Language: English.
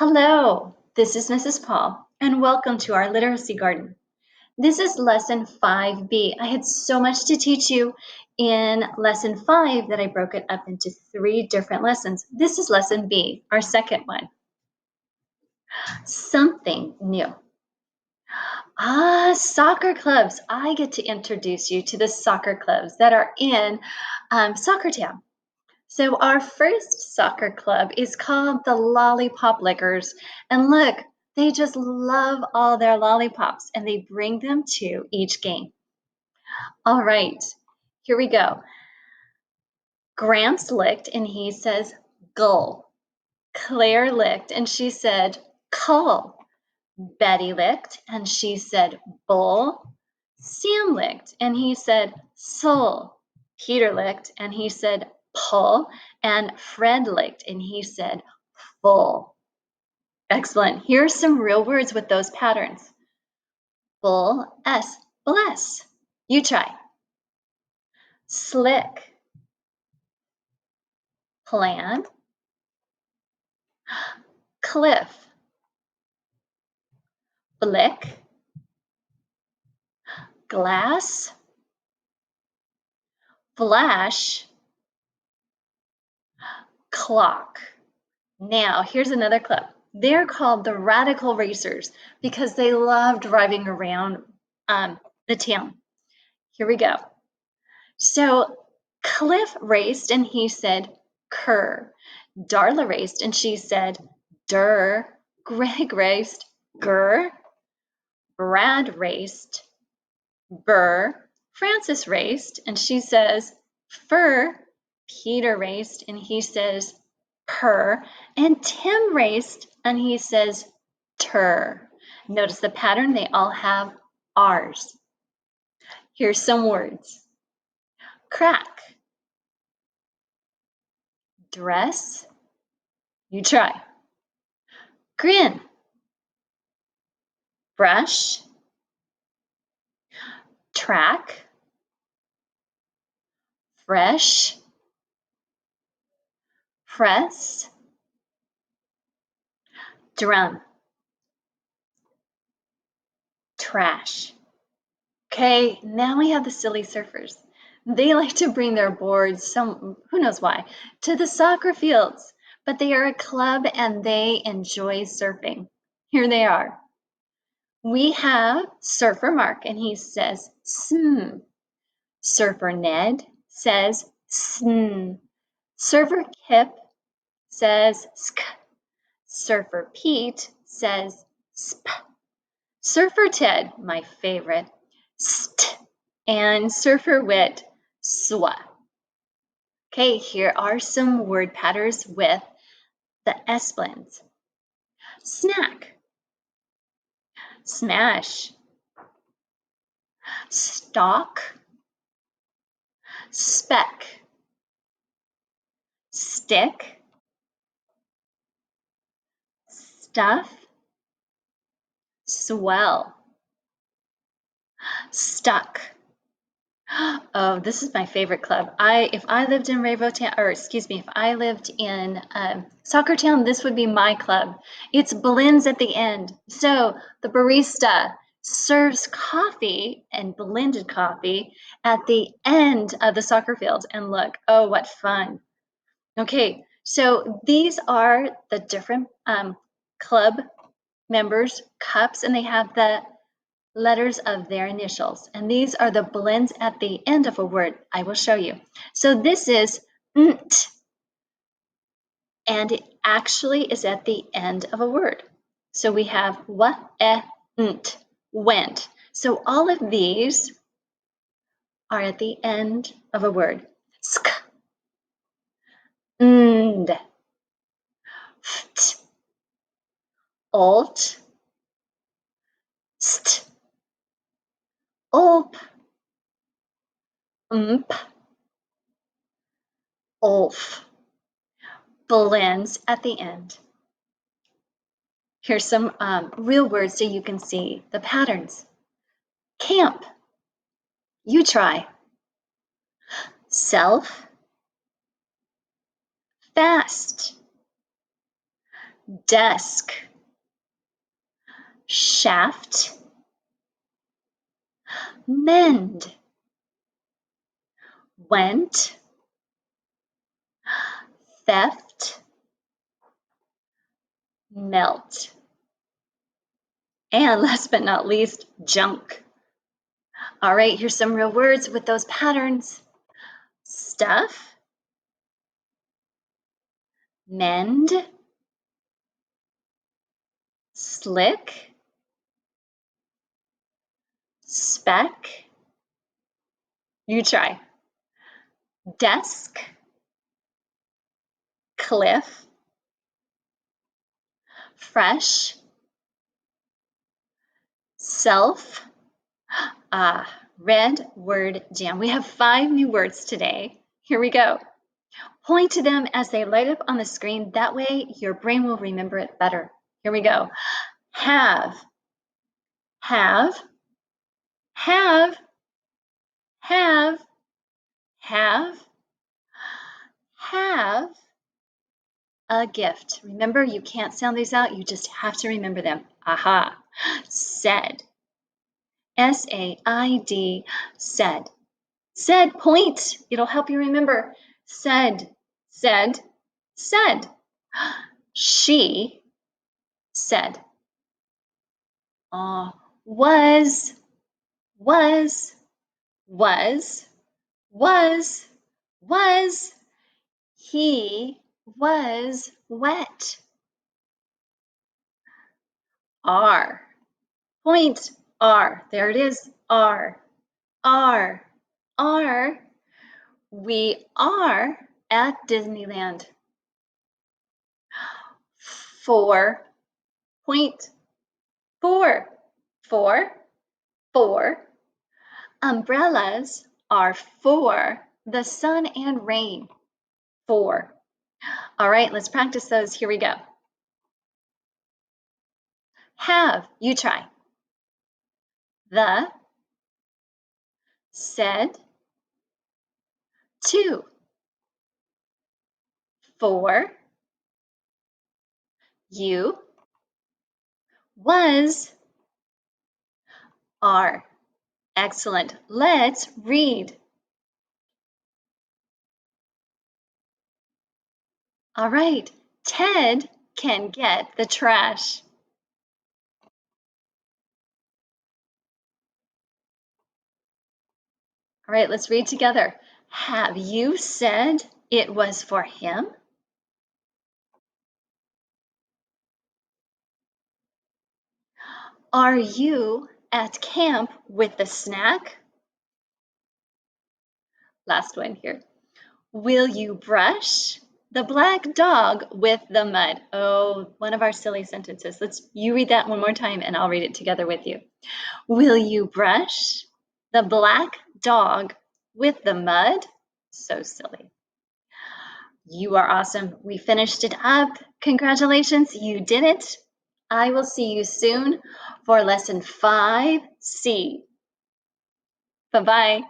Hello, this is Mrs. Paul, and welcome to our literacy garden. This is lesson 5B. I had so much to teach you in lesson 5 that I broke it up into 3 different lessons. This is lesson B, our second one. Something new. Soccer clubs. I get to introduce you to the soccer clubs that are in Soccer Town. So our first soccer club is called the Lollipop Lickers. And look, they just love all their lollipops and they bring them to each game. All right, here we go. Gramps licked and he says, gull. Claire licked and she said, cull. Betty licked and she said, bull. Sam licked and he said, soul. Peter licked and he said, pull. And Fred licked and he said, full. Excellent. Here are some real words with those patterns. Bull, S, bless. You try. Slick, plan. Cliff, blick. Glass, flash. Clock. Now, here's another club. They're called the Radical Racers because they love driving around the town. Here we go. So Cliff raced and he said, cur. Darla raced and she said, dur. Greg raced, gur. Brad raced, burr. Frances raced and she says, fur. Peter raced and he says, purr. And Tim raced and he says, tur. Notice the pattern, they all have R's. Here's some words. Crack, dress. You try. Grin, brush, track, fresh, press, drum, trash. Okay, now we have the silly surfers. They like to bring their boards, who knows why, to the soccer fields, but they are a club and they enjoy surfing. Here they are. We have Surfer Mark and he says, sm. Surfer Ned says, sn. Surfer Kip says, sk. Surfer Pete says, sp. Surfer Ted, my favorite, st. And Surfer Wit, swa. Okay, here are some word patterns with the S blends. Snack, smash, stock, speck, stick, stuff, swell, stuck. Oh, this is my favorite club. If I lived in if I lived in Soccer Town, this would be my club. It's blends at the end. So the barista serves coffee and blended coffee at the end of the soccer field. And look, oh, what fun. Okay, so these are the different club members' cups, and they have the letters of their initials. And these are the blends at the end of a word. I will show you. So this is nt, and it actually is at the end of a word. So we have nt, went. So all of these are at the end of a word. Sk, nd, ft, alt, st, ulp, mp, ulf. Blends at the end. Here's some real words so you can see the patterns. Camp. You try. Self. Fast. desk, shaft, mend, went, theft, melt, and last but not least, junk. All right, here's some real words with those patterns. Stuff, mend, slick, speck. You try. Desk, cliff, fresh, self, red word jam. We have 5 new words today. Here we go. Point to them as they light up on the screen. That way your brain will remember it better. Here we go. Have, have, have, have, have a gift. Remember, you can't sound these out. You just have to remember them. Aha. Said. S-A-I-D. Said. Said, point. It'll help you remember. Said, said, said. She said. Was, was, was, was. He was wet. Are. Point. Are. There it is. Are. Are. Are. We are at Disneyland. For. Point. For. For. Umbrellas are for the sun and rain. For. All right, let's practice those. Here we go. Have. You try. The. Said. To. For. You. Was. Are. Excellent. Let's read. All right. Ted can get the trash. All right, let's read together. Have you said it was for him? Are you at camp with the snack? Last one here. Will you brush the black dog with the mud? Oh, one of our silly sentences. You read that one more time and I'll read it together with you. Will you brush the black dog with the mud? So silly. You are awesome. We finished it up. Congratulations, you did it. I will see you soon for lesson 5C. Bye-bye.